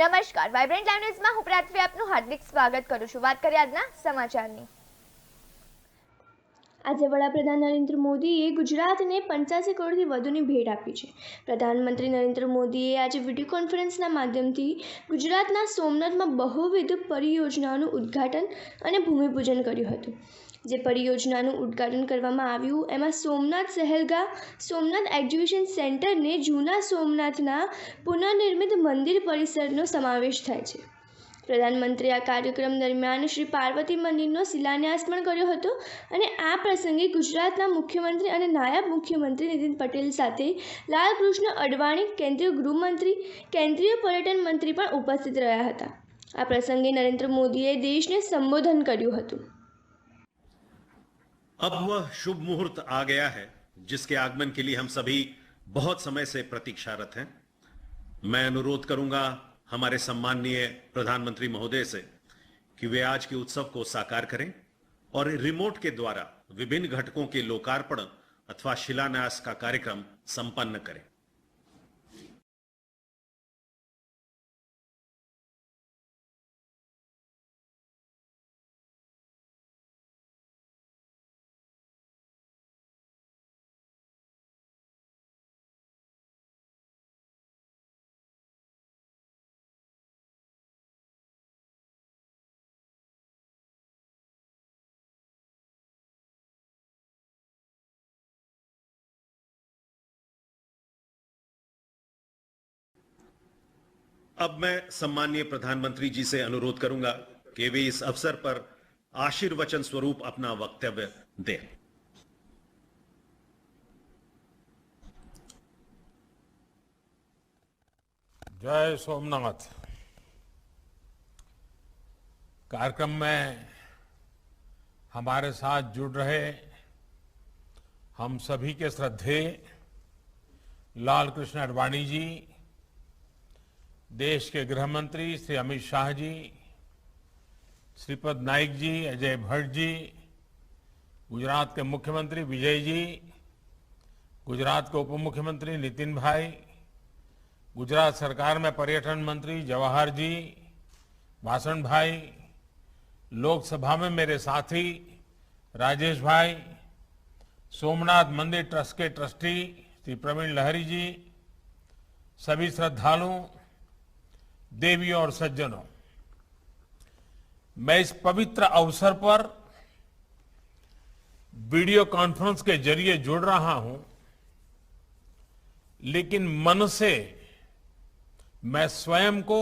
નમસ્કાર vibrant live ન્યૂઝમાં હું પૃથ્વી આપનું હાર્દિક સ્વાગત કરું છું। વાત કરીએ આજના સમાચારની। આજે વડાપ્રધાન નરેન્દ્ર મોદીએ ગુજરાતને 85 કરોડથી વધુની ભેટ આપી છે। પ્રધાનમંત્રી નરેન્દ્ર મોદીએ આજે વિડીયો કોન્ફરન્સના માધ્યમથી ગુજરાતના સોમનાથમાં બહુવિધ પરિયોજનાઓનું ઉદ્ઘાટન અને ભૂમિપૂજન કર્યું હતું। જે પરિયોજનાનું ઉદ્ઘાટન કરવામાં આવ્યું એમાં સોમનાથ સહેલગાહ સોમનાથ એક્ઝિબિશન સેન્ટરને જૂના સોમનાથના પુનર્નિર્મિત મંદિર પરિસરનો સમાવેશ થાય છે। પ્રધાનમંત્રીએ આ કાર્યક્રમ દરમિયાન શ્રી પાર્વતી મંદિરનો શિલાન્યાસ પણ કર્યો હતો અને આ પ્રસંગે ગુજરાતના મુખ્યમંત્રી અને નાયબ મુખ્યમંત્રી નીતિન પટેલ સાથે લાલકૃષ્ણ અડવાણી, કેન્દ્રીય ગૃહમંત્રી, કેન્દ્રીય પર્યટન મંત્રી પણ ઉપસ્થિત રહ્યા હતા। આ પ્રસંગે નરેન્દ્ર મોદીએ દેશને સંબોધન કર્યું હતું। अब वह शुभ मुहूर्त आ गया है जिसके आगमन के लिए हम सभी बहुत समय से प्रतीक्षारत हैं। मैं अनुरोध करूंगा हमारे सम्माननीय प्रधानमंत्री महोदय से कि वे आज के उत्सव को साकार करें और रिमोट के द्वारा विभिन्न घटकों के लोकार्पण अथवा शिलान्यास का कार्यक्रम संपन्न करें। अब मैं सम्माननीय प्रधानमंत्री जी से अनुरोध करूंगा कि वे इस अवसर पर आशीर्वचन स्वरूप अपना वक्तव्य दें। जय सोमनाथ। कार्यक्रम में हमारे साथ जुड़ रहे हम सभी के श्रद्धेय लालकृष्ण अडवाणी जी, देश के गृह मंत्री श्री अमित शाह जी, श्रीपद नाइक जी, अजय भट्ट जी, गुजरात के मुख्यमंत्री विजय जी, गुजरात के उप मुख्यमंत्री नितिन भाई, गुजरात सरकार में पर्यटन मंत्री जवाहर जी, वासण भाई, लोकसभा में मेरे साथी राजेश भाई, सोमनाथ मंदिर ट्रस्ट के ट्रस्टी श्री प्रवीण लहरी जी, सभी श्रद्धालुओं, देवियों और सज्जनों, मैं इस पवित्र अवसर पर वीडियो कॉन्फ्रेंस के जरिए जुड़ रहा हूं, लेकिन मन से मैं स्वयं को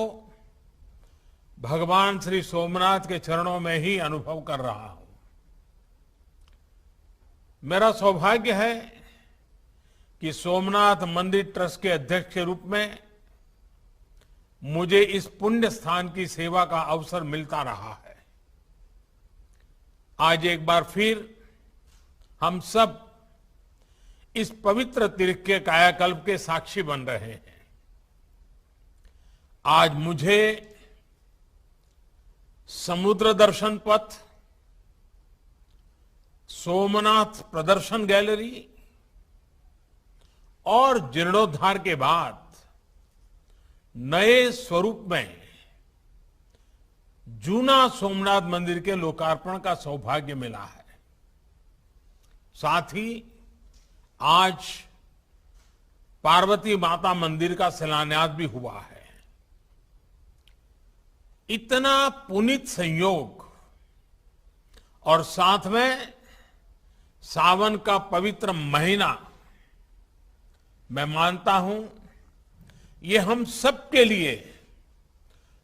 भगवान श्री सोमनाथ के चरणों में ही अनुभव कर रहा हूं। मेरा सौभाग्य है कि सोमनाथ मंदिर ट्रस्ट के अध्यक्ष के रूप में मुझे इस पुण्य स्थान की सेवा का अवसर मिलता रहा है। आज एक बार फिर हम सब इस पवित्र तीर्थ के कायाकल्प के साक्षी बन रहे हैं। आज मुझे समुद्र दर्शन पथ, सोमनाथ प्रदर्शन गैलरी और जीर्णोद्धार के बाद नए स्वरूप में जूना सोमनाथ मंदिर के लोकार्पण का सौभाग्य मिला है। साथ ही आज पार्वती माता मंदिर का शिलान्यास भी हुआ है। इतना पुनीत संयोग और साथ में सावन का पवित्र महीना, मैं मानता हूं ये हम सबके लिए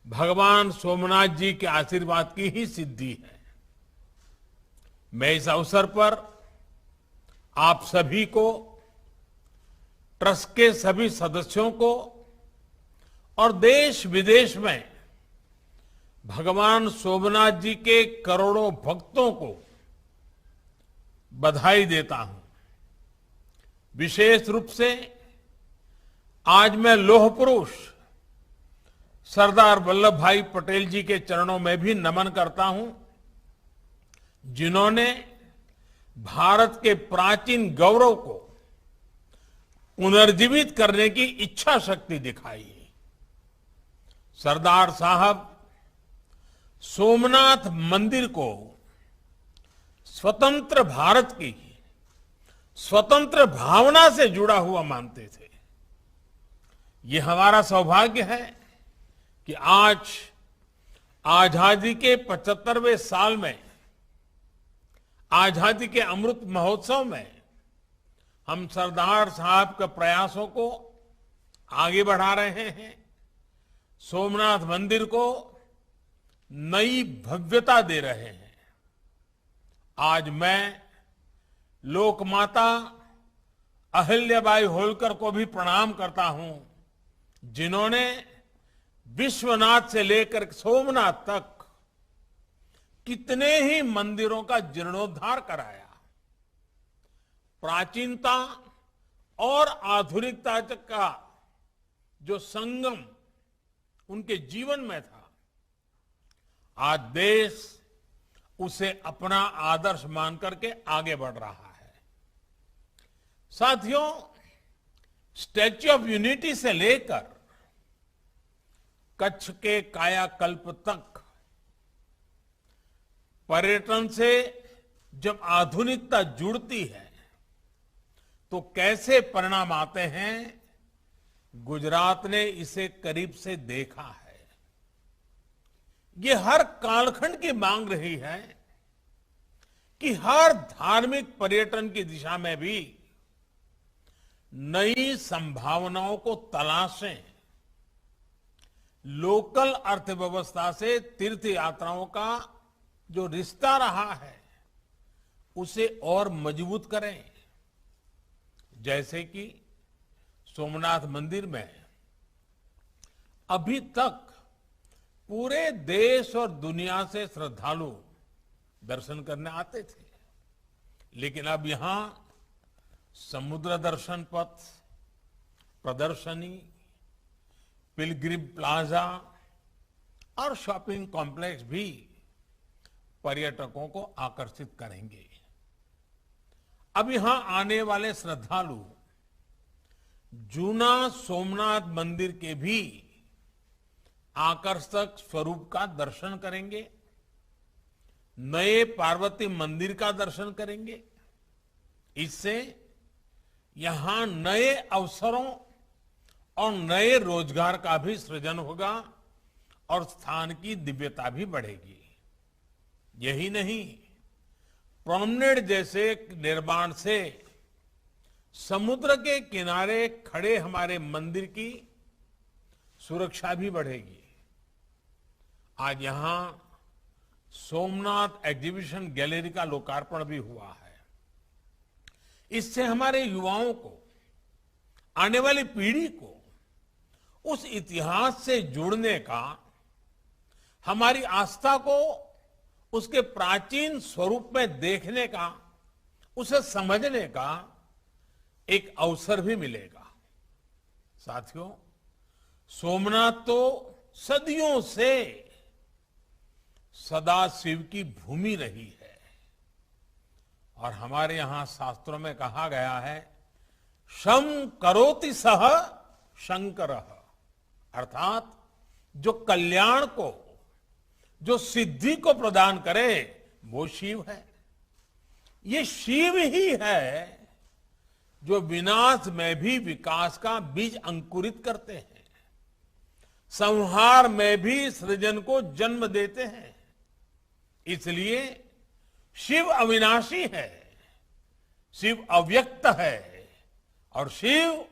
भगवान सोमनाथ जी के आशीर्वाद की ही सिद्धि है। मैं इस अवसर पर आप सभी को, ट्रस्ट के सभी सदस्यों को और देश विदेश में भगवान सोमनाथ जी के करोड़ों भक्तों को बधाई देता हूं। विशेष रूप से आज मैं लौह पुरुष सरदार वल्लभ भाई पटेल जी के चरणों में भी नमन करता हूं, जिन्होंने भारत के प्राचीन गौरव को पुनर्जीवित करने की इच्छा शक्ति दिखाई। सरदार साहब सोमनाथ मंदिर को स्वतंत्र भारत की स्वतंत्र भावना से जुड़ा हुआ मानते थे। ये हमारा सौभाग्य है कि आज आजादी के 75वें साल में, आजादी के अमृत महोत्सव में हम सरदार साहब के प्रयासों को आगे बढ़ा रहे हैं। सोमनाथ मंदिर को नई भव्यता दे रहे हैं। आज मैं लोकमाता अहिल्याबाई होलकर को भी प्रणाम करता हूं, जिन्होंने विश्वनाथ से लेकर सोमनाथ तक कितने ही मंदिरों का जीर्णोद्धार कराया। प्राचीनता और आधुनिकता का जो संगम उनके जीवन में था, आज देश उसे अपना आदर्श मान करके आगे बढ़ रहा है। साथियों, स्टैच्यू ऑफ यूनिटी से लेकर कच्छ के कायाकल्प तक पर्यटन से जब आधुनिकता जुड़ती है तो कैसे परिणाम आते हैं, गुजरात ने इसे करीब से देखा है। ये हर कालखंड की मांग रही है कि हर धार्मिक पर्यटन की दिशा में भी नई संभावनाओं को तलाशें। लोकल अर्थव्यवस्था से तीर्थ यात्राओं का जो रिश्ता रहा है उसे और मजबूत करें। जैसे कि सोमनाथ मंदिर में अभी तक पूरे देश और दुनिया से श्रद्धालु दर्शन करने आते थे, लेकिन अब यहां समुद्र दर्शन पथ, प्रदर्शनी, पिलग्रिम प्लाजा और शॉपिंग कॉम्प्लेक्स भी पर्यटकों को आकर्षित करेंगे। अब यहां आने वाले श्रद्धालु जूना सोमनाथ मंदिर के भी आकर्षक स्वरूप का दर्शन करेंगे, नए पार्वती मंदिर का दर्शन करेंगे। इससे यहां नए अवसरों और नए रोजगार का भी सृजन होगा और स्थान की दिव्यता भी बढ़ेगी। यही नहीं, प्रोमनेड जैसे निर्माण से समुद्र के किनारे खड़े हमारे मंदिर की सुरक्षा भी बढ़ेगी। आज यहां सोमनाथ एग्जीबिशन गैलरी का लोकार्पण भी हुआ है। इससे हमारे युवाओं को, आने वाली पीढ़ी को उस इतिहास से जुड़ने का, हमारी आस्था को उसके प्राचीन स्वरूप में देखने का, उसे समझने का एक अवसर भी मिलेगा। साथियों, सोमनाथ तो सदियों से सदाशिव की भूमि रही है और हमारे यहां शास्त्रों में कहा गया है, शम करोति सह शंकरः, अर्थात जो कल्याण को, जो सिद्धि को प्रदान करे वो शिव है। ये शिव ही है जो विनाश में भी विकास का बीज अंकुरित करते हैं, संहार में भी सृजन को जन्म देते हैं। इसलिए शिव अविनाशी है, शिव अव्यक्त है और शिव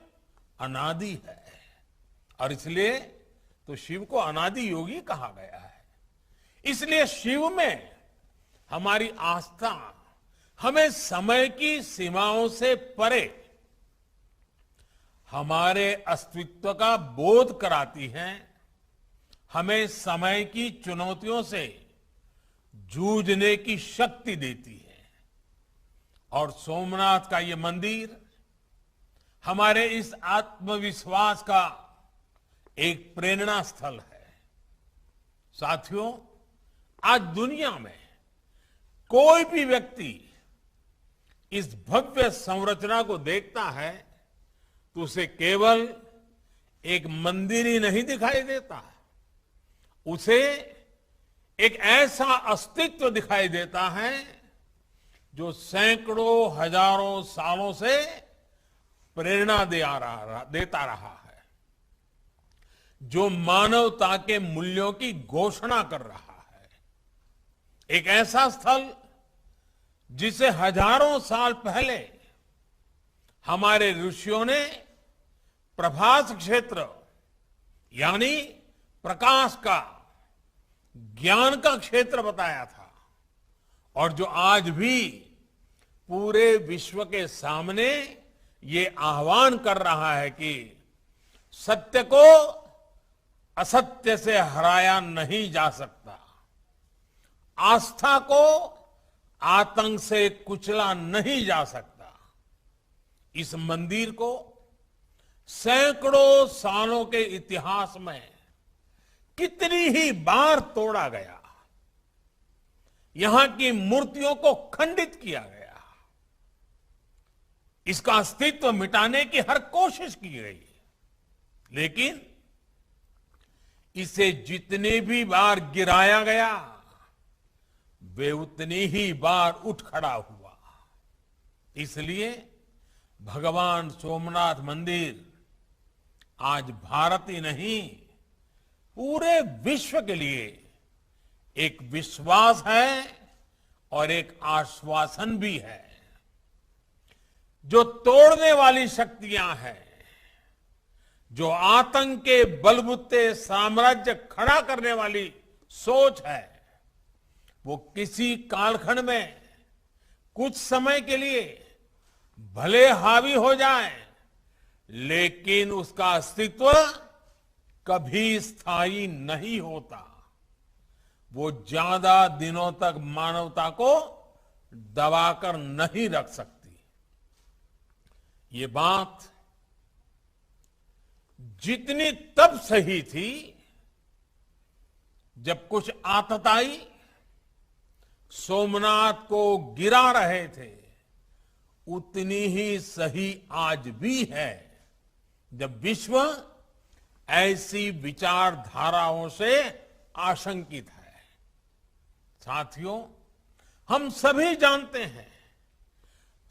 अनादि है। और इसलिए तो शिव को अनादि योगी कहा गया है। इसलिए शिव में हमारी आस्था हमें समय की सीमाओं से परे हमारे अस्तित्व का बोध कराती है, हमें समय की चुनौतियों से जूझने की शक्ति देती है। और सोमनाथ का ये मंदिर हमारे इस आत्मविश्वास का एक प्रेरणा स्थल है। साथियों, आज दुनिया में कोई भी व्यक्ति इस भव्य संरचना को देखता है तो उसे केवल एक मंदिर ही नहीं दिखाई देता, उसे एक ऐसा अस्तित्व दिखाई देता है जो सैकड़ों हजारों सालों से प्रेरणा देता रहा है, जो मानवता के मूल्यों की घोषणा कर रहा है। एक ऐसा स्थल जिसे हजारों साल पहले हमारे ऋषियों ने प्रभास क्षेत्र यानी प्रकाश का, ज्ञान का क्षेत्र बताया था, और जो आज भी पूरे विश्व के सामने ये आह्वान कर रहा है कि सत्य को असत्य से हराया नहीं जा सकता, आस्था को आतंक से कुचला नहीं जा सकता। इस मंदिर को सैकड़ों सालों के इतिहास में कितनी ही बार तोड़ा गया, यहां की मूर्तियों को खंडित किया गया, इसका अस्तित्व मिटाने की हर कोशिश की गई, लेकिन इसे जितनी भी बार गिराया गया वे उतनी ही बार उठ खड़ा हुआ। इसलिए भगवान सोमनाथ मंदिर आज भारत ही नहीं पूरे विश्व के लिए एक विश्वास है और एक आश्वासन भी है। जो तोड़ने वाली शक्तियां हैं, जो आतंक के बलबूते साम्राज्य खड़ा करने वाली सोच है, वो किसी कालखंड में कुछ समय के लिए भले हावी हो जाए, लेकिन उसका अस्तित्व कभी स्थायी नहीं होता। वो ज्यादा दिनों तक मानवता को दबाकर नहीं रख सकती। ये बात जितनी तब सही थी जब कुछ आतताई सोमनाथ को गिरा रहे थे, उतनी ही सही आज भी है जब विश्व ऐसी विचारधाराओं से आशंकित है। साथियों, हम सभी जानते हैं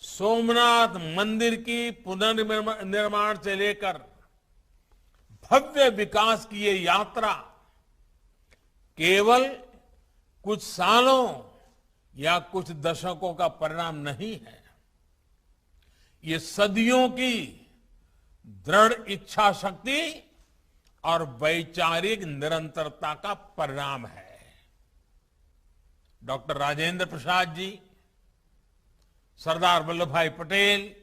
सोमनाथ मंदिर की पुनर्निर्माण से लेकर भव्य विकास की ये यात्रा केवल कुछ सालों या कुछ दशकों का परिणाम नहीं है। ये सदियों की दृढ़ इच्छा शक्ति और वैचारिक निरंतरता का परिणाम है। डॉक्टर राजेंद्र प्रसाद जी, सरदार वल्लभ भाई पटेल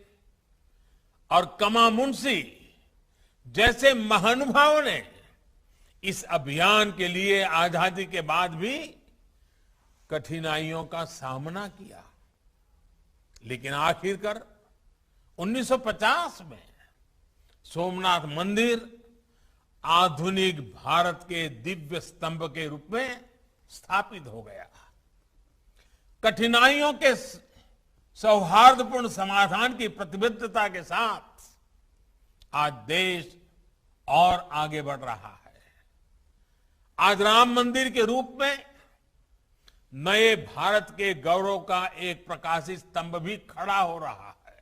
और कमा मुंशी जैसे महानुभावों ने इस अभियान के लिए आजादी के बाद भी कठिनाइयों का सामना किया, लेकिन आखिरकार 1950 में सोमनाथ मंदिर आधुनिक भारत के दिव्य स्तंभ के रूप में स्थापित हो गया। कठिनाइयों के सौहार्दपूर्ण समाधान की प्रतिबद्धता के साथ आज देश और आगे बढ़ रहा है। आज राम मंदिर के रूप में नए भारत के गौरव का एक प्रकाशित स्तंभ भी खड़ा हो रहा है।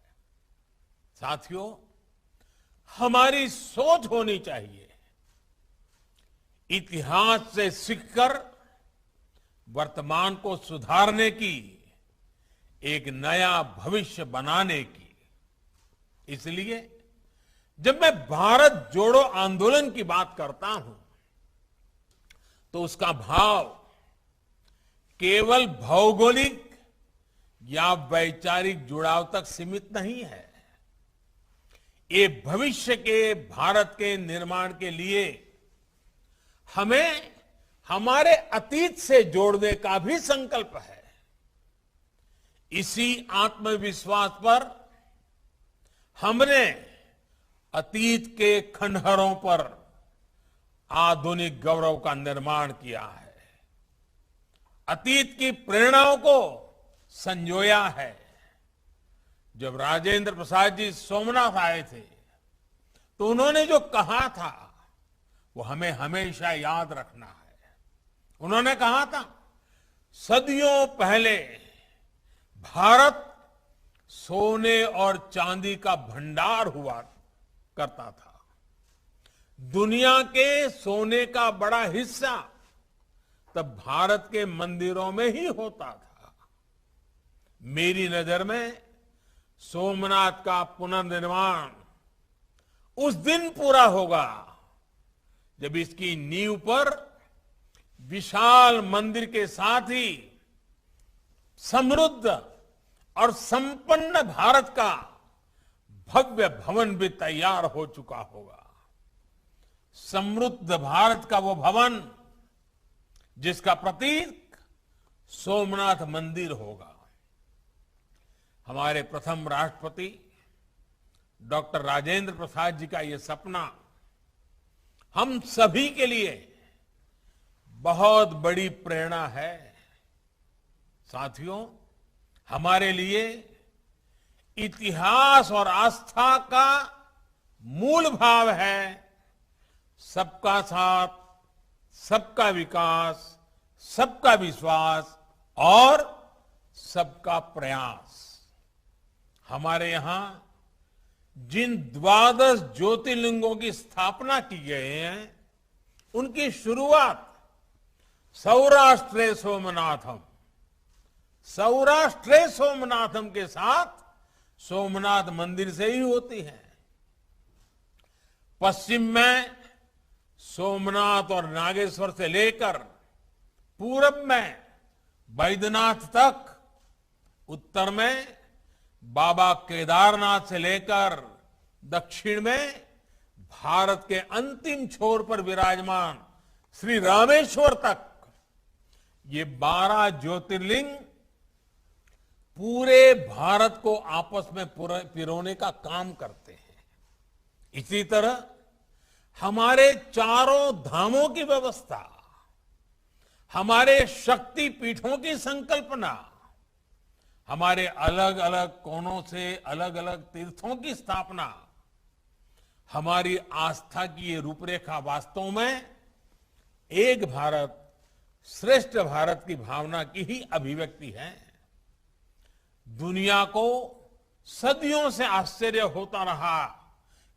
साथियों, हमारी सोच होनी चाहिए इतिहास से सीखकर वर्तमान को सुधारने की, एक नया भविष्य बनाने की। इसलिए जब मैं भारत जोड़ो आंदोलन की बात करता हूं तो उसका भाव केवल भौगोलिक या वैचारिक जुड़ाव तक सीमित नहीं है। ये भविष्य के भारत के निर्माण के लिए हमें हमारे अतीत से जोड़ने का भी संकल्प है। इसी आत्मविश्वास पर हमने अतीत के खंडहरों पर आधुनिक गौरव का निर्माण किया है, अतीत की प्रेरणाओं को संजोया है। जब राजेंद्र प्रसाद जी सोमनाथ आए थे तो उन्होंने जो कहा था वो हमें हमेशा याद रखना है। उन्होंने कहा था, सदियों पहले भारत सोने और चांदी का भंडार हुआ करता था। दुनिया के सोने का बड़ा हिस्सा तब भारत के मंदिरों में ही होता था। मेरी नजर में सोमनाथ का पुनर्निर्माण उस दिन पूरा होगा जब इसकी नींव पर विशाल मंदिर के साथ ही समृद्ध और संपन्न भारत का भव्य भवन भी तैयार हो चुका होगा। समृद्ध भारत का वो भवन जिसका प्रतीक सोमनाथ मंदिर होगा। हमारे प्रथम राष्ट्रपति डॉक्टर राजेंद्र प्रसाद जी का ये सपना हम सभी के लिए बहुत बड़ी प्रेरणा है। साथियों, हमारे लिए इतिहास और आस्था का मूल भाव है सबका साथ, सबका विकास, सबका विश्वास और सबका प्रयास। हमारे यहां जिन 12 ज्योतिर्लिंगों की स्थापना की गई है, उनकी शुरुआत सौराष्ट्रे सोमनाथम, सौराष्ट्रे सोमनाथम के साथ सोमनाथ मंदिर से ही होती है। पश्चिम में सोमनाथ और नागेश्वर से लेकर पूरब में बैद्यनाथ तक, उत्तर में बाबा केदारनाथ से लेकर दक्षिण में भारत के अंतिम छोर पर विराजमान श्री रामेश्वर तक, ये 12 ज्योतिर्लिंग पूरे भारत को आपस में पिरोने का काम करते हैं। इसी तरह हमारे चारों धामों की व्यवस्था, हमारे शक्ति पीठों की संकल्पना, हमारे अलग अलग कोनों से अलग अलग तीर्थों की स्थापना, हमारी आस्था की ये रूपरेखा वास्तव में एक भारत श्रेष्ठ भारत की भावना की ही अभिव्यक्ति है। दुनिया को सदियों से आश्चर्य होता रहा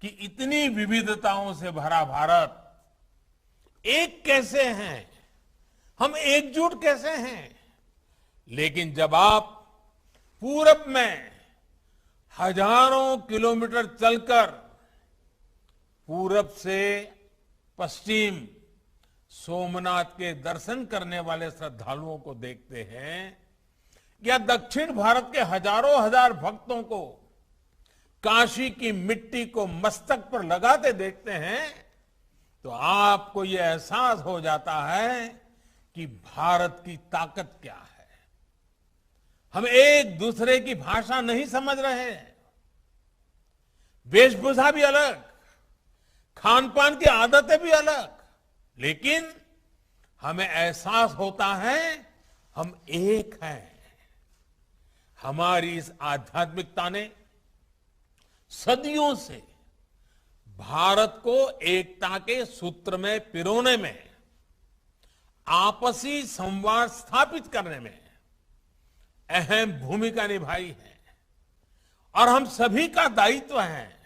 कि इतनी विविधताओं से भरा भारत एक कैसे हैं, हम एकजुट कैसे हैं। लेकिन जब आप पूरब में हजारों किलोमीटर चलकर पूरब से पश्चिम सोमनाथ के दर्शन करने वाले श्रद्धालुओं को देखते हैं, या दक्षिण भारत के हजारों हजार भक्तों को काशी की मिट्टी को मस्तक पर लगाते देखते हैं, तो आपको यह एहसास हो जाता है कि भारत की ताकत क्या है। हम एक दूसरे की भाषा नहीं समझ रहे हैं, वेशभूषा भी अलग, खान पान की आदतें भी अलग, लेकिन हमें एहसास होता है हम एक हैं। हमारी इस आध्यात्मिकता ने सदियों से भारत को एकता के सूत्र में पिरोने में, आपसी संवाद स्थापित करने में अहम भूमिका निभाई है, और हम सभी का दायित्व है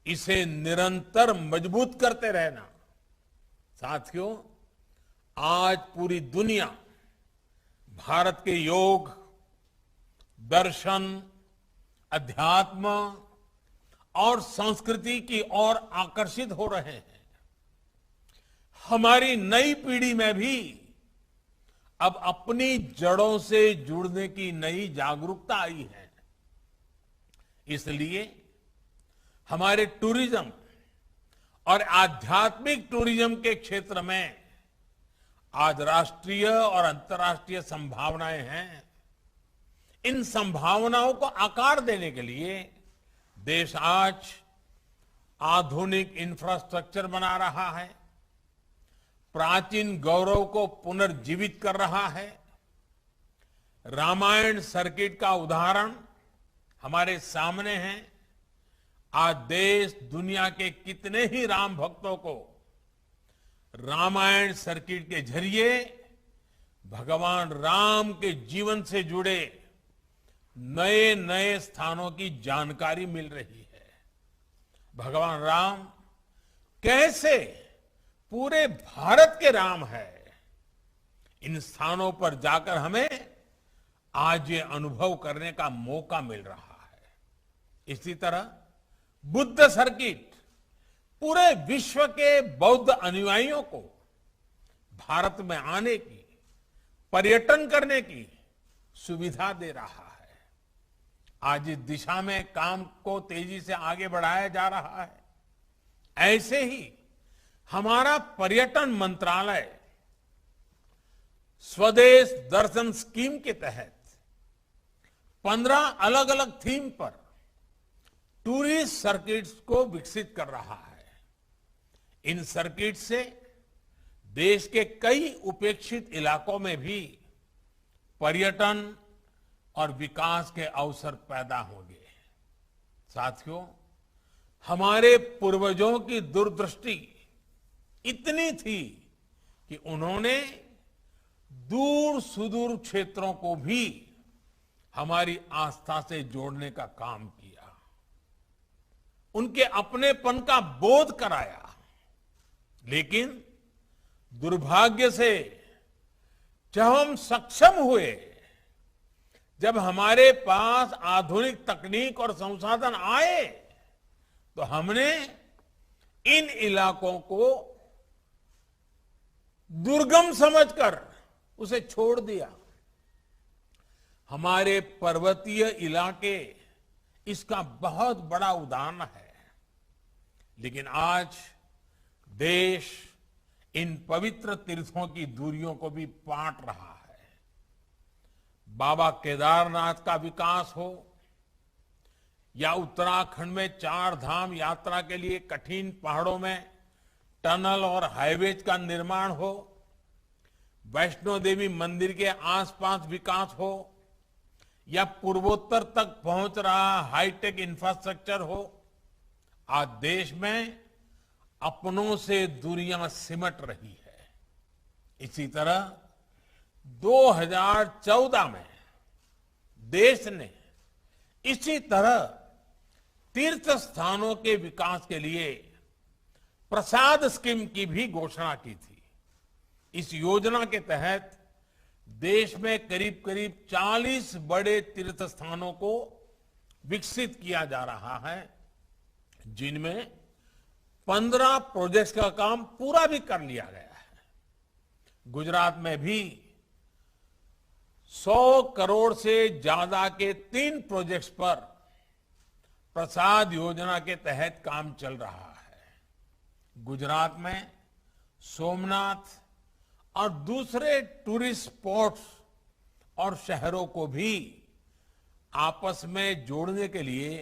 इसे निरंतर मजबूत करते रहना। साथियों, आज पूरी दुनिया भारत के योग, दर्शन, अध्यात्म और संस्कृति की ओर आकर्षित हो रहे हैं। हमारी नई पीढ़ी में भी अब अपनी जड़ों से जुड़ने की नई जागरूकता आई है। इसलिए हमारे टूरिज्म और आध्यात्मिक टूरिज्म के क्षेत्र में आज राष्ट्रीय और अंतर्राष्ट्रीय संभावनाएं हैं। इन संभावनाओं को आकार देने के लिए देश आज आधुनिक इंफ्रास्ट्रक्चर बना रहा है, प्राचीन गौरव को पुनर्जीवित कर रहा है। रामायण सर्किट का उदाहरण हमारे सामने है। आज देश दुनिया के कितने ही राम भक्तों को रामायण सर्किट के जरिए भगवान राम के जीवन से जुड़े नए नए स्थानों की जानकारी मिल रही है। भगवान राम कैसे पूरे भारत के राम है, इन स्थानों पर जाकर हमें आज ये अनुभव करने का मौका मिल रहा है। इसी तरह बुद्ध सर्किट पूरे विश्व के बौद्ध अनुयायियों को भारत में आने की, पर्यटन करने की सुविधा दे रहा है। आज इस दिशा में काम को तेजी से आगे बढ़ाया जा रहा है। ऐसे ही हमारा पर्यटन मंत्रालय स्वदेश दर्शन स्कीम के तहत 15 अलग अलग थीम पर टूरिस्ट सर्किट्स को विकसित कर रहा है। इन सर्किट से देश के कई उपेक्षित इलाकों में भी पर्यटन और विकास के अवसर पैदा होंगे। साथियों, हमारे पूर्वजों की दूरदृष्टि इतनी थी कि उन्होंने दूर सुदूर क्षेत्रों को भी हमारी आस्था से जोड़ने का काम किया, उनके अपनेपन का बोध कराया। लेकिन दुर्भाग्य से जब हम सक्षम हुए, जब हमारे पास आधुनिक तकनीक और संसाधन आए, तो हमने इन इलाकों को दुर्गम समझकर उसे छोड़ दिया। हमारे पर्वतीय इलाके इसका बहुत बड़ा उदाहरण है। लेकिन आज देश इन पवित्र तीर्थों की दूरियों को भी पाट रहा है। बाबा केदारनाथ का विकास हो या उत्तराखंड में 4 धाम यात्रा के लिए कठिन पहाड़ों में टनल और हाईवेज का निर्माण हो, वैष्णो देवी मंदिर के आसपास विकास हो या पूर्वोत्तर तक पहुंच रहा हाईटेक इंफ्रास्ट्रक्चर हो, आज देश में अपनों से दूरियां सिमट रही है। इसी तरह 2014 में देश ने इसी तरह तीर्थ स्थानों के विकास के लिए प्रसाद स्कीम की भी घोषणा की थी। इस योजना के तहत देश में करीब करीब 40 बड़े तीर्थ स्थानों को विकसित किया जा रहा है, जिनमें 15 प्रोजेक्ट्स का काम पूरा भी कर लिया गया है। गुजरात में भी 100 करोड़ से ज्यादा के 3 प्रोजेक्ट्स पर प्रसाद योजना के तहत काम चल रहा है। गुजरात में सोमनाथ और दूसरे टूरिस्ट स्पॉट्स और शहरों को भी आपस में जोड़ने के लिए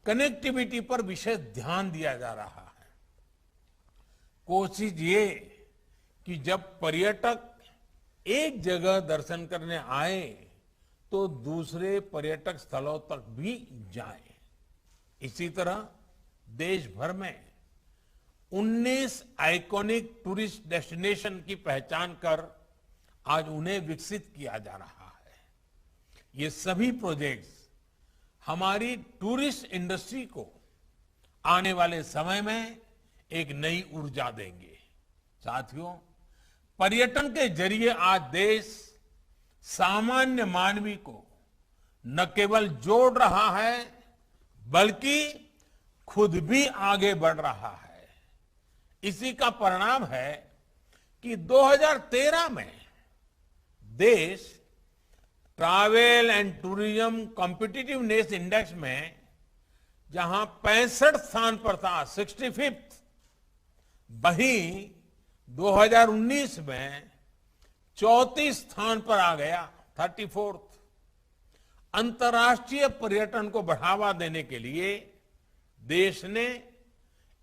कनेक्टिविटी पर विशेष ध्यान दिया जा रहा है। कोशिश ये कि जब पर्यटक एक जगह दर्शन करने आए तो दूसरे पर्यटक स्थलों तक भी जाएं। इसी तरह देश भर में 19 आइकॉनिक टूरिस्ट डेस्टिनेशन की पहचान कर आज उन्हें विकसित किया जा रहा है। ये सभी प्रोजेक्ट्स हमारी टूरिस्ट इंडस्ट्री को आने वाले समय में एक नई ऊर्जा देंगे। साथियों, पर्यटन के जरिए आज देश सामान्य मानवी को न केवल जोड़ रहा है बल्कि खुद भी आगे बढ़ रहा है। इसी का परिणाम है कि 2013 में देश travel and tourism competitiveness index में जहां 65 स्थान पर था, 65th, वहीं 2019 में 34 स्थान पर आ गया, 34th। अंतर्राष्ट्रीय पर्यटन को बढ़ावा देने के लिए देश ने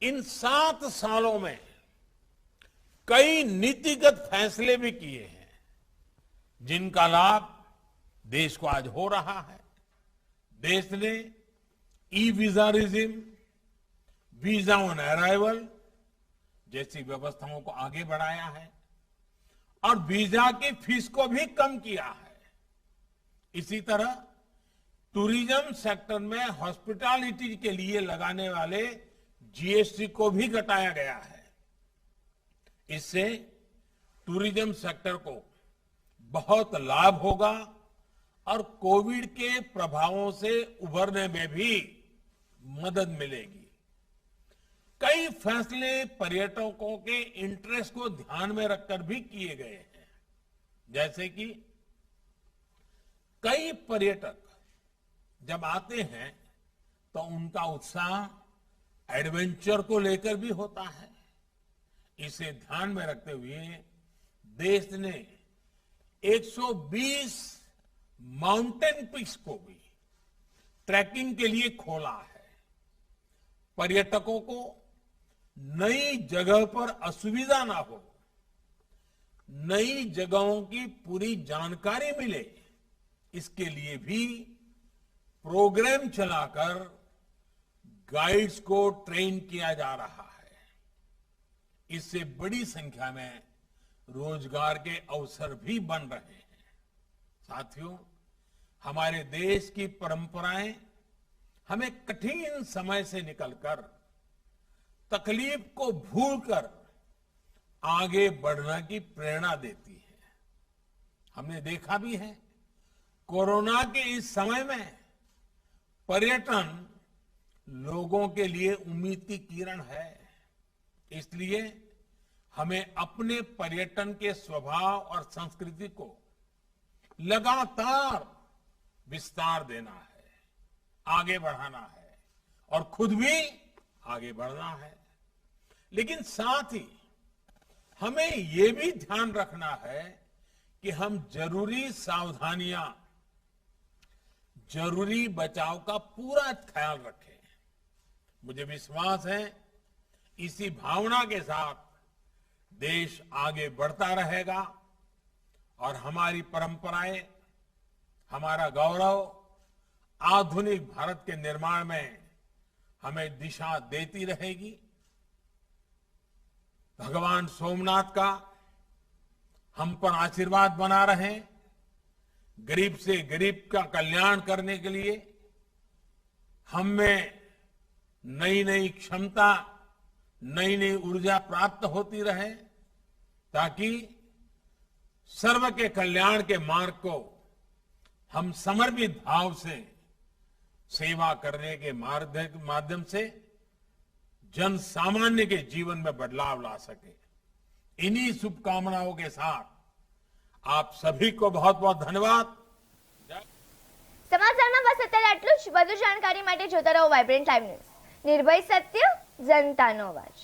इन 7 सालों में कई नीतिगत फैसले भी किए हैं, जिनका लाभ देश को आज हो रहा है। देश ने e visa regime, visa on arrival, जैसी व्यवस्थाओं को आगे बढ़ाया है और वीजा की फीस को भी कम किया है। इसी तरह टूरिज्म सेक्टर में हॉस्पिटैलिटी के लिए लगाने वाले जीएसटी को भी घटाया गया है। इससे टूरिज्म सेक्टर को बहुत लाभ होगा और कोविड के प्रभावों से उभरने में भी मदद मिलेगी। कई फैसले पर्यटकों के इंटरेस्ट को ध्यान में रखकर भी किए गए हैं, जैसे कि कई पर्यटक जब आते हैं तो उनका उत्साह एडवेंचर को लेकर भी होता है। इसे ध्यान में रखते हुए देश ने 120 माउंटेन पीक्स को भी ट्रैकिंग के लिए खोला है। पर्यटकों को नई जगह पर असुविधा ना हो, नई जगहों की पूरी जानकारी मिले, इसके लिए भी प्रोग्राम चलाकर गाइड्स को ट्रेन किया जा रहा है। इससे बड़ी संख्या में रोजगार के अवसर भी बन रहे हैं। साथियों, हमारे देश की परंपराएं हमें कठिन समय से निकलकर तकलीफ को भूलकर आगे बढ़ने की प्रेरणा देती है। हमने देखा भी है, कोरोना के इस समय में पर्यटन लोगों के लिए उम्मीद की किरण है। इसलिए हमें अपने पर्यटन के स्वभाव और संस्कृति को लगातार विस्तार देना है, आगे बढ़ाना है और खुद भी आगे बढ़ना है। लेकिन साथ ही हमें ये भी ध्यान रखना है कि हम जरूरी सावधानियां, जरूरी बचाव का पूरा ख्याल रखें। मुझे विश्वास है इसी भावना के साथ देश आगे बढ़ता रहेगा और हमारी परंपराएं, हमारा गौरव आधुनिक भारत के निर्माण में हमें दिशा देती रहेगी। भगवान सोमनाथ का हम पर आशीर्वाद बना रहे। गरीब से गरीब का कल्याण करने के लिए हम में नई नई क्षमता, नई नई ऊर्जा प्राप्त होती रहे, ताकि सर्व के कल्याण के मार्ग को हम समर्पित भाव से सेवा करने के माध्यम से जन सामान्य के जीवन में बदलाव ला सके। इन्हीं शुभकामनाओं के साथ આપ સભી को बहुत बहुत ધન્યવાદ। સમાચારમાં બસ અત્યારે આટલું જ। વધુ જાણકારી માટે જોતા રહો વાઇબ્રન્ટ લાઈવ ન્યૂઝ। નિર્ભય સત્ય, જનતાનો અવાજ।